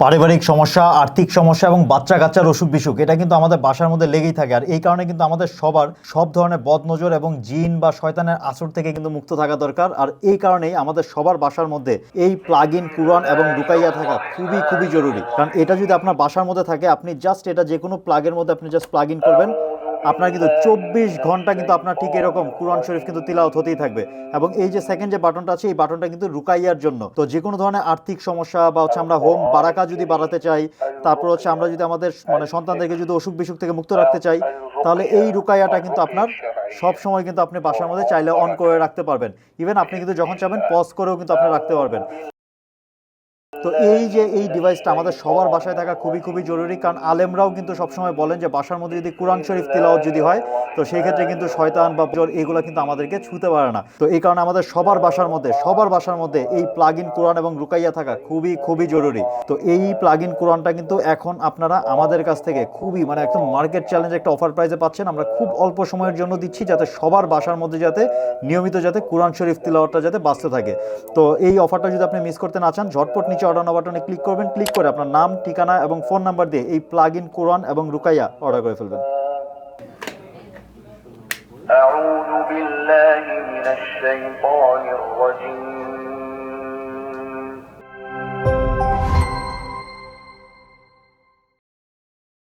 পারিবারিক সমস্যা, আর্থিক সমস্যা এবং বাচ্চা কাচ্চার অসুখ বিসুখ এটা কিন্তু আমাদের বাসার মধ্যে লেগেই থাকে। আর এই কারণে কিন্তু আমাদের সবার সব ধরনের বদনজর এবং জিন বা শয়তানের আসর থেকে কিন্তু মুক্ত থাকা দরকার। আর এই কারণেই আমাদের সবার বাসার মধ্যে এই প্লাগ ইন কুরআন এবং রুকাইয়া থাকা খুবই খুবই জরুরি। কারণ এটা যদি আপনার বাসার মধ্যে থাকে, আপনি জাস্ট এটা যে কোনো প্লাগের মধ্যে আপনি জাস্ট প্লাগ ইন করবেন, আপনার কিন্তু 24 ঘন্টা কিন্তু আপনার ঠিক এরকম কোরআন শরীফ কিন্তু তিলাওয়াত হতেই থাকবে। এবং এই যে সেকেন্ড যে বাটনটা আছে, এই বাটনটা কিন্তু রুকাইয়ার জন্য। তো যে কোনো ধরনের আর্থিক সমস্যা বা হচ্ছে আমরা হোম বারাকা যদি বাড়াতে চাই, তারপর হচ্ছে আমরা যদি আমাদের মানে সন্তানদেরকে যদি অসুখ বিসুখ থেকে মুক্ত রাখতে চাই, তাহলে এই রুকাইয়াটা কিন্তু আপনার সব সময় কিন্তু আপনি বাসার মধ্যে চাইলে অন করে রাখতে পারবেন। ইভেন আপনি কিন্তু যখন চাবেন পজ করেও কিন্তু আপনি রাখতে পারবেন। তো এই যে এই ডিভাইসটা আমাদের সবার বাসায় থাকা খুবই খুবই জরুরি। কারণ আলেমরাও কিন্তু সবসময় বলেন যে বাসার মধ্যে যদি কোরআন শরীফ তিলাওয়াত যদি হয়, তো সেই ক্ষেত্রে কিন্তু শয়তান বা জ্বর এগুলো কিন্তু আমাদেরকে ছুঁতে পারে না। তো এই কারণে আমাদের সবার বাসার মধ্যে এই প্লাগ ইন কোরআন এবং রুকাইয়া থাকা খুবই খুবই জরুরি। তো এই প্লাগ ইন কোরআনটা কিন্তু এখন আপনারা আমাদের কাছ থেকে খুবই মানে একদম মার্কেট চ্যালেঞ্জ একটা অফার প্রাইসে পাচ্ছেন। আমরা খুব অল্প সময়ের জন্য দিচ্ছি, যাতে সবার বাসার মধ্যে যাতে নিয়মিত যাতে কোরআন শরীফ তিলাওয়াতটা যাতে বাঁচতে থাকে। তো এই অফারটা যদি আপনি মিস করতে না চান, ঝটপট নিচে অর্ডার নাও বাটনে ক্লিক করবেন। ক্লিক করে আপনার নাম, ঠিকানা এবং ফোন নাম্বার দিয়ে এই প্লাগ ইন কোরআন এবং রুকাইয়া অর্ডার করে ফেলবেন। أعوذ بالله من الشيطان الرجيم